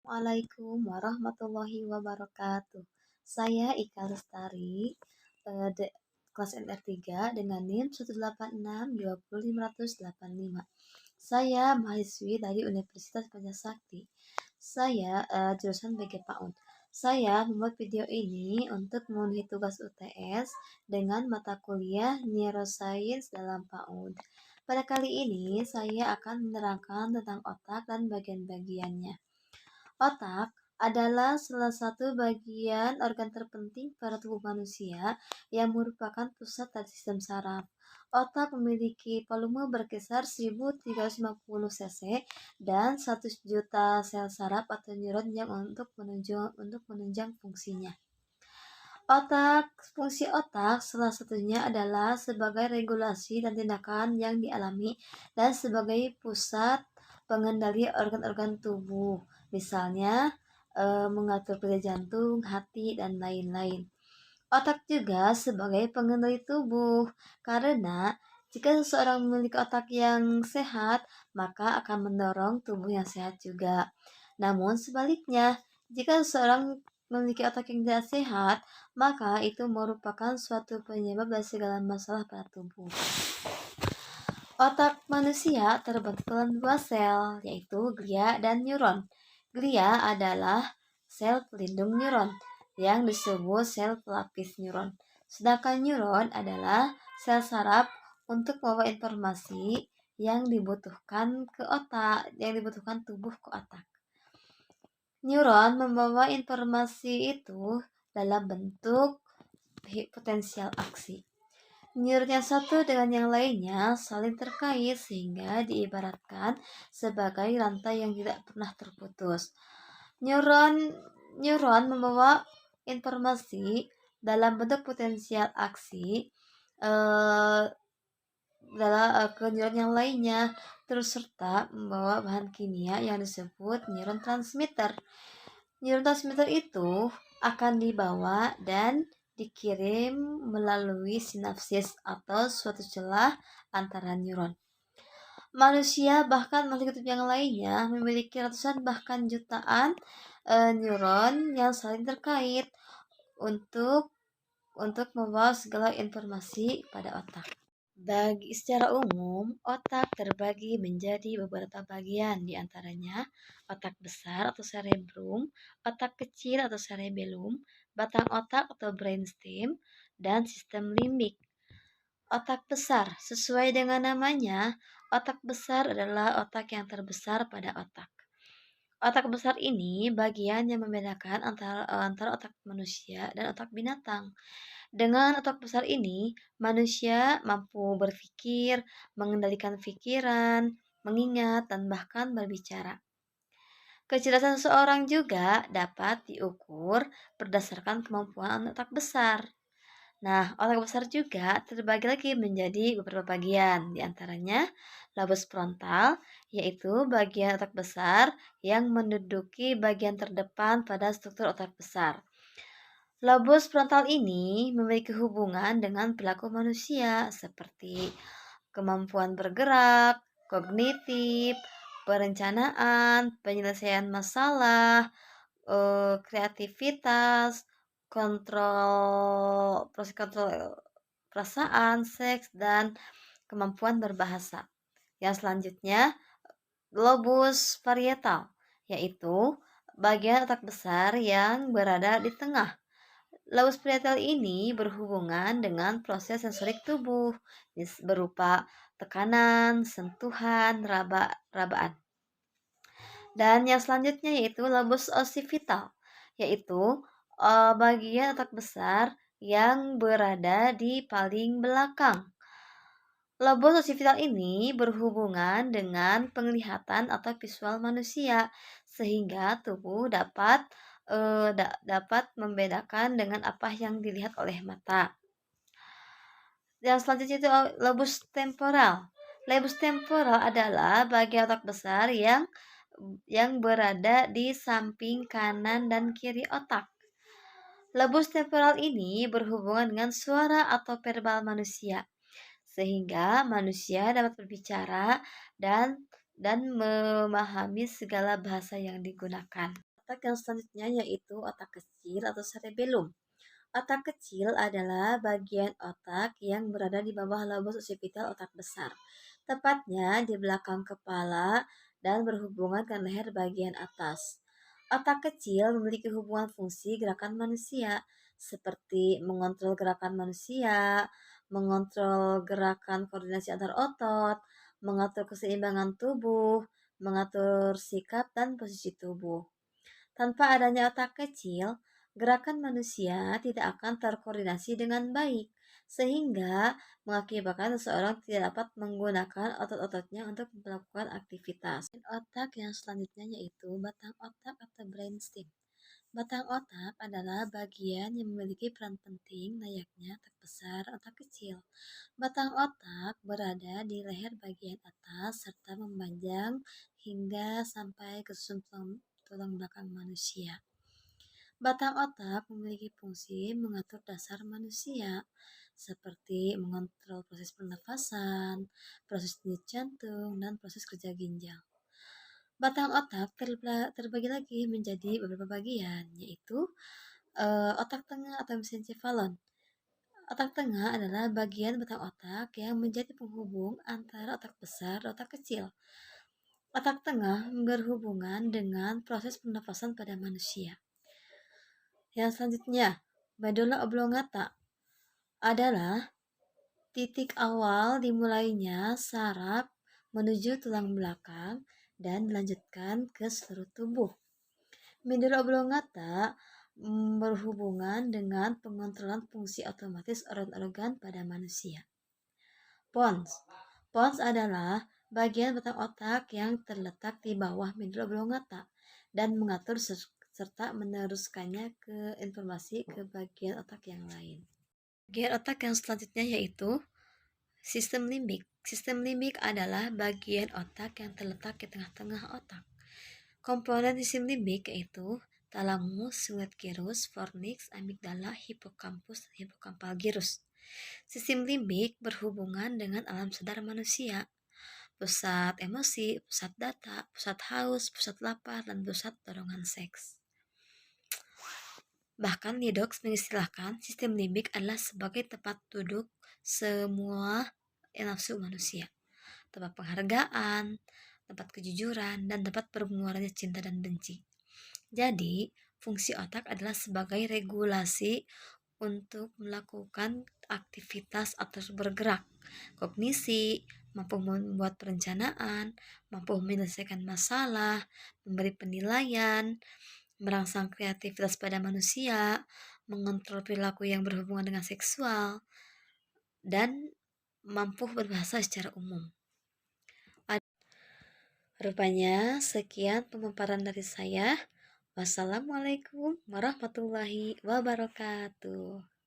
Assalamualaikum warahmatullahi wabarakatuh. Saya Ika Lestari, kelas NR3 dengan NIM 186 Saya mahasiswi dari Universitas Pancasakti. Saya jurusan BG PAUD. Saya membuat video ini untuk memenuhi tugas UTS dengan mata kuliah Neuroscience dalam PAUD. Pada kali ini saya akan menerangkan tentang otak dan bagian-bagiannya. Otak adalah salah satu bagian organ terpenting pada tubuh manusia yang merupakan pusat dari sistem saraf. Otak memiliki volume berkisar 1350 cc dan 100 juta sel saraf atau neuron yang untuk menunjang fungsinya. Fungsi otak salah satunya adalah sebagai regulasi dan tindakan yang dialami dan sebagai pusat pengendali organ-organ tubuh, misalnya mengatur kerja jantung, hati, dan lain-lain. Otak juga sebagai pengendali tubuh, karena jika seseorang memiliki otak yang sehat, maka akan mendorong tubuh yang sehat juga. Namun sebaliknya, jika seseorang memiliki otak yang tidak sehat, maka itu merupakan suatu penyebab dari segala masalah pada tubuh. Otak manusia terbentuk dalam dua sel, yaitu glia dan neuron. Glia adalah sel pelindung neuron yang disebut sel pelapis neuron. Sedangkan neuron adalah sel saraf untuk membawa informasi yang dibutuhkan tubuh ke otak. Neuron membawa informasi itu dalam bentuk potensial aksi. Neuron yang satu dengan yang lainnya saling terkait sehingga diibaratkan sebagai rantai yang tidak pernah terputus. Neuron membawa informasi dalam bentuk potensial aksi ke neuron yang lainnya, terus serta membawa bahan kimia yang disebut neuron transmitter. Neuron transmitter itu akan dibawa dan dikirim melalui sinapsis atau suatu celah antara neuron. Manusia bahkan makhluk hidup yang lainnya memiliki ratusan bahkan jutaan neuron yang saling terkait untuk membawa segala informasi pada otak. Secara umum, otak terbagi menjadi beberapa bagian, diantaranya otak besar atau cerebrum, otak kecil atau cerebellum, batang otak atau brainstem, dan sistem limbik. Otak besar, sesuai dengan namanya, otak besar adalah otak yang terbesar pada otak. Otak besar ini bagian yang membedakan antara otak manusia dan otak binatang. Dengan otak besar ini, manusia mampu berpikir, mengendalikan pikiran, mengingat, dan bahkan berbicara. Kecerdasan seseorang juga dapat diukur berdasarkan kemampuan otak besar. Nah, otak besar juga terbagi lagi menjadi beberapa bagian, diantaranya lobus frontal, yaitu bagian otak besar yang menduduki bagian terdepan pada struktur otak besar. Lobus frontal ini memiliki hubungan dengan perilaku manusia seperti kemampuan bergerak, kognitif, perencanaan, penyelesaian masalah, kreativitas, proses kontrol perasaan, seks, dan kemampuan berbahasa. Yang selanjutnya, lobus parietal, yaitu bagian otak besar yang berada di tengah. Lobus parietal ini berhubungan dengan proses sensorik tubuh, berupa tekanan, sentuhan, rabaan. Dan yang selanjutnya yaitu lobus occipital, yaitu bagian otak besar yang berada di paling belakang. Lobus occipital ini berhubungan dengan penglihatan atau visual manusia, sehingga tubuh dapat membedakan dengan apa yang dilihat oleh mata. Yang selanjutnya itu lobus temporal. Lobus temporal adalah bagian otak besar yang berada di samping kanan dan kiri otak. Lobus temporal ini berhubungan dengan suara atau verbal manusia, sehingga manusia dapat berbicara dan memahami segala bahasa yang digunakan. otak yang selanjutnya yaitu otak kecil atau cerebellum. Otak kecil adalah bagian otak yang berada di bawah lobus occipital otak besar, tepatnya di belakang kepala dan berhubungan dengan leher bagian atas. Otak kecil memiliki hubungan fungsi gerakan manusia, seperti mengontrol gerakan manusia, mengontrol gerakan koordinasi antar otot, mengatur keseimbangan tubuh, mengatur sikap dan posisi tubuh. Tanpa adanya otak kecil, gerakan manusia tidak akan terkoordinasi dengan baik, sehingga mengakibatkan seseorang tidak dapat menggunakan otot-ototnya untuk melakukan aktivitas. Otak yang selanjutnya yaitu batang otak atau brainstem. Batang otak adalah bagian yang memiliki peran penting layaknya otak besar atau otak kecil. Batang otak berada di leher bagian atas serta memanjang hingga sampai ke susun tulang belakang manusia. Batang otak memiliki fungsi mengatur dasar manusia, seperti mengontrol proses pernafasan, proses denyut jantung, dan proses kerja ginjal. Batang otak terbagi lagi menjadi beberapa bagian, yaitu otak tengah atau mesencephalon. Otak tengah adalah bagian batang otak yang menjadi penghubung antara otak besar dan otak kecil. Otak tengah berhubungan dengan proses pernafasan pada manusia. Yang selanjutnya, medulla oblongata adalah titik awal dimulainya saraf menuju tulang belakang dan dilanjutkan ke seluruh tubuh. Medulla oblongata berhubungan dengan pengontrolan fungsi otomatis organ-organ pada manusia. Pons. Pons adalah bagian batang otak yang terletak di bawah medulla oblongata dan mengatur serta meneruskannya ke informasi ke bagian otak yang lain. Bagian otak yang selanjutnya yaitu sistem limbik. Sistem limbik adalah bagian otak yang terletak di tengah-tengah otak. Komponen sistem limbik yaitu talamus, cingulate gyrus, fornix, amigdala, hippocampus, dan hippocampal gyrus. Sistem limbik berhubungan dengan alam sadar manusia, pusat emosi, pusat data, pusat haus, pusat lapar, dan pusat dorongan seks. Bahkan Nidox mengistilahkan sistem limbik adalah sebagai tempat duduk semua nafsu manusia, tempat penghargaan, tempat kejujuran, dan tempat bermuaranya cinta dan benci. Jadi, fungsi otak adalah sebagai regulasi untuk melakukan aktivitas atau bergerak, kognisi, mampu membuat perencanaan, mampu menyelesaikan masalah, memberi penilaian, merangsang kreativitas pada manusia, mengontrol perilaku yang berhubungan dengan seksual, dan mampu berbahasa secara umum. Rupanya, sekian pemaparan dari saya. Wassalamualaikum warahmatullahi wabarakatuh.